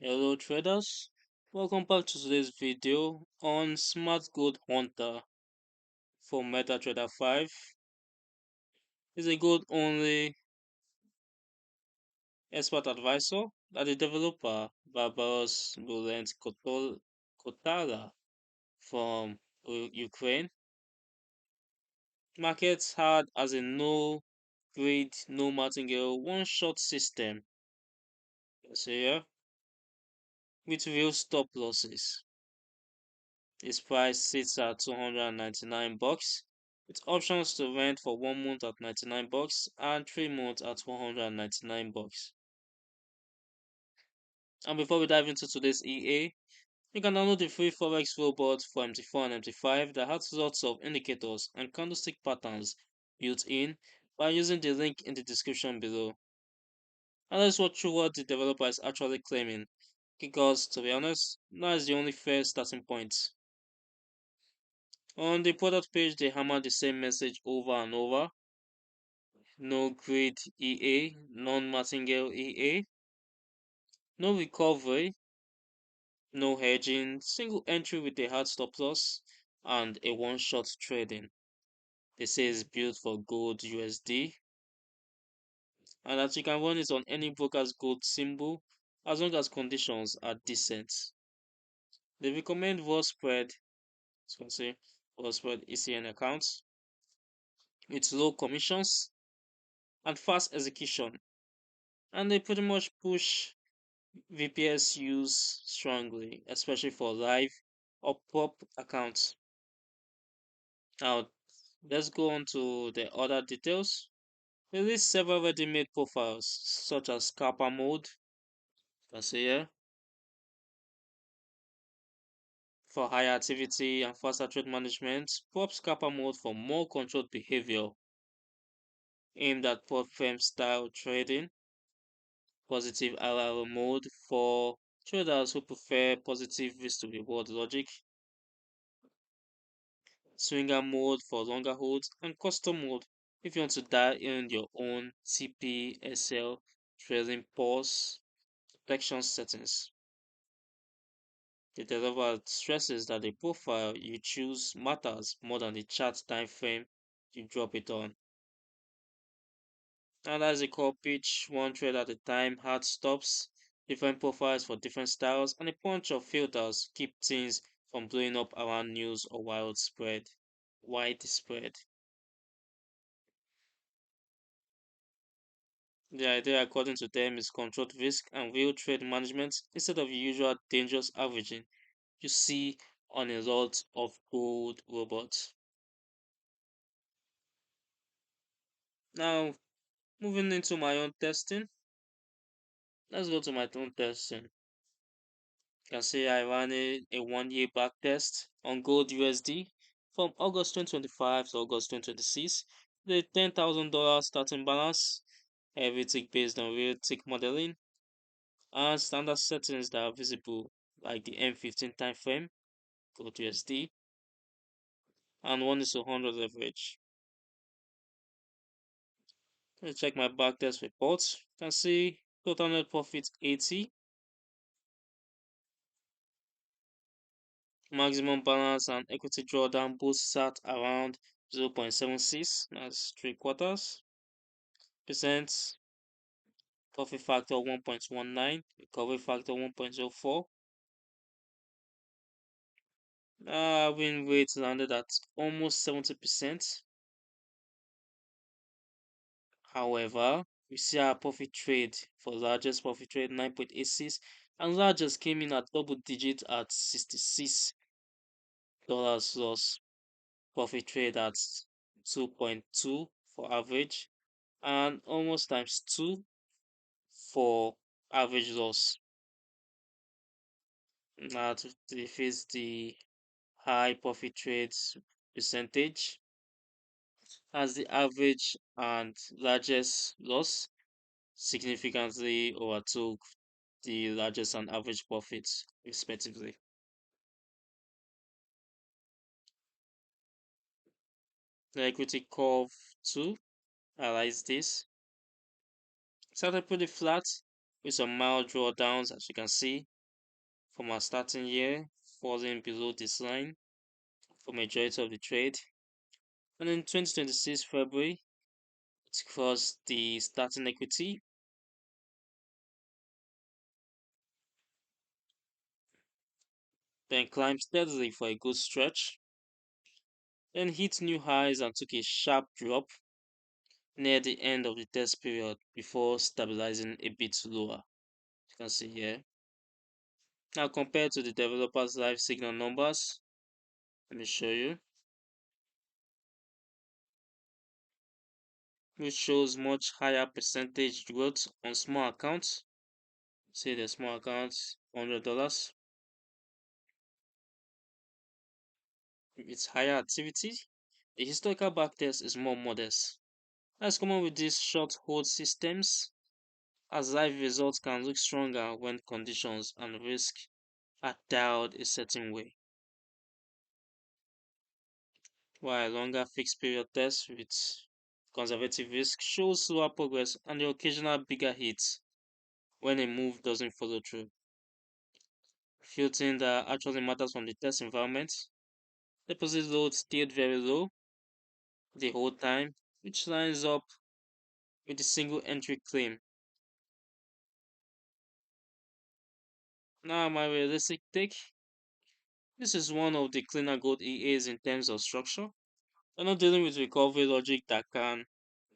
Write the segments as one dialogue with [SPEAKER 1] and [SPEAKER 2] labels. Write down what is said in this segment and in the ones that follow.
[SPEAKER 1] Hello traders, welcome back to today's video on Smart Gold Hunter from MetaTrader 5. It's a gold only expert advisor that the developer Barbaros Bulent Kotala from Ukraine markets hard as a no grade, no martingale, one shot system. So yeah, with real stop losses. Its price sits at $299 with options to rent for 1 month at $99 and 3 months at $199. And before we dive into today's EA, you can download the free Forex robot for MT4 and MT5 that has lots of indicators and candlestick patterns built in by using the link in the description below. And let's watch through what the developer is actually claiming, because to be honest, that is the only fair starting point. On the product page, they hammer the same message over and over. No grid EA, non-martingale EA, no recovery, no hedging, single entry with a hard stop loss, and a one-shot trading. They say it's built for gold USD, and that you can run it on any broker's gold symbol as long as conditions are decent. They recommend raw spread, as you can see, raw spread ECN accounts with low commissions and fast execution, and they pretty much push VPS use strongly, especially for live or prop accounts. Now, let's go on to the other details. They list several ready-made profiles, such as Scalper mode, you can see here, for higher activity and faster trade management, prop Scalper mode for more controlled behavior, aimed at prop firm style trading, positive RR mode for traders who prefer positive risk to reward logic, swinger mode for longer holds, and custom mode if you want to dial in your own TP, SL, trailing pause, protection settings. The developer stresses that the profile you choose matters more than the chart time frame you drop it on. And as a core pitch, one trade at a time, hard stops, different profiles for different styles, and a bunch of filters keep things from blowing up around news or widespread. The idea, according to them, is controlled risk and real trade management instead of usual dangerous averaging you see on a lot of gold robots. Now, moving into my own testing, let's go to my own testing. You can see I ran a 1 year back test on gold USD from August 2025 to August 2026. The $10,000 starting balance, everything based on real tick modeling and standard settings that are visible, like the M15 time frame, gold USD, and 1:100 leverage. Let's check my backtest reports. You can see total net profit 80, maximum balance and equity drawdown both sat around 0.76, that's 3/4 percent, profit factor 1.19, recovery factor 1.04. Win rate landed at almost 70%. However, we see our profit trade for largest profit trade 9.86 and largest came in at double digit at $66 loss. Profit trade at 2.2 for average and almost times 2 for average loss. Now to defeat the high profit trades percentage as the average and largest loss significantly overtook the largest and average profits respectively. The equity curve too highlights this. Started pretty flat with some mild drawdowns as you can see, from our starting year, falling below this line for majority of the trade. And in 2026 February, it crossed the starting equity, then climbed steadily for a good stretch, then hit new highs and took a sharp drop near the end of the test period before stabilizing a bit lower. You can see here. Now compared to the developer's live signal numbers, let me show you, which shows much higher percentage growth on small accounts. See the small accounts, $100. With higher activity, the historical backtest is more modest. That's common with these short hold systems, as live results can look stronger when conditions and risk are dialed a certain way, while longer fixed period tests with conservative risk shows slower progress and the occasional bigger hits when a move doesn't follow through. Few things that actually matters from the test environment: deposit load stayed very low the whole time, which lines up with the single entry claim. Now my realistic take: this is one of the cleaner gold EAs in terms of structure. We're not dealing with recovery logic that can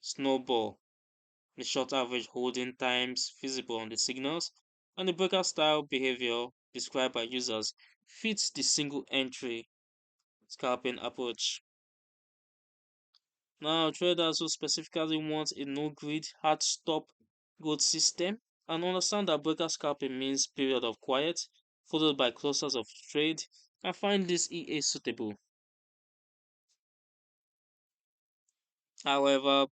[SPEAKER 1] snowball. The short average holding times visible on the signals and the breakout style behavior described by users fits the single entry scalping approach. Now, traders who specifically want a no grid hard stop gold system and understand that breakout scalping means period of quiet followed by clusters of trade can find this EA suitable. However,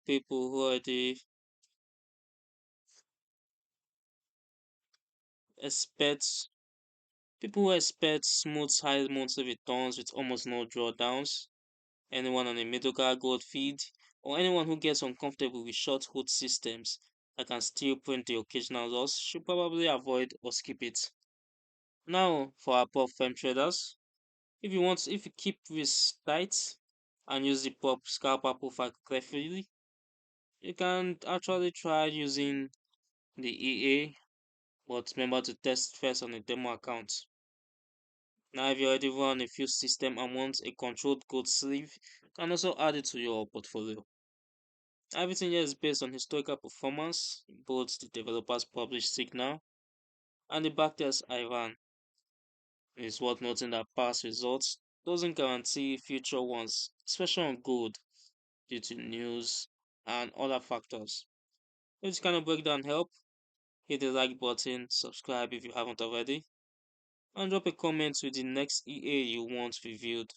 [SPEAKER 1] expect people who expect smooth high monthly returns with almost no drawdowns, anyone on a middle guard gold feed, or anyone who gets uncomfortable with short hold systems that can still print the occasional loss should probably avoid or skip it. Now, for our prop firm traders, if you keep risk tight and use the prop scalper profile carefully, you can actually try using the EA, but remember to test first on a demo account. Now, if you already run a few system and want a controlled gold sleeve, you can also add it to your portfolio. Everything here is based on historical performance, both the developer's published signal and the backtest I ran. It is worth noting that past results doesn't guarantee future ones, especially on gold, due to news and other factors. If this kind of breakdown help, hit the like button, subscribe if you haven't already, and drop a comment with the next EA you want reviewed.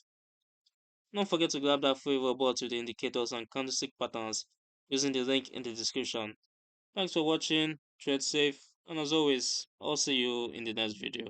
[SPEAKER 1] Don't forget to grab that free robot with the indicators and candlestick patterns using the link in the description. Thanks for watching, trade safe, and as always, I'll see you in the next video.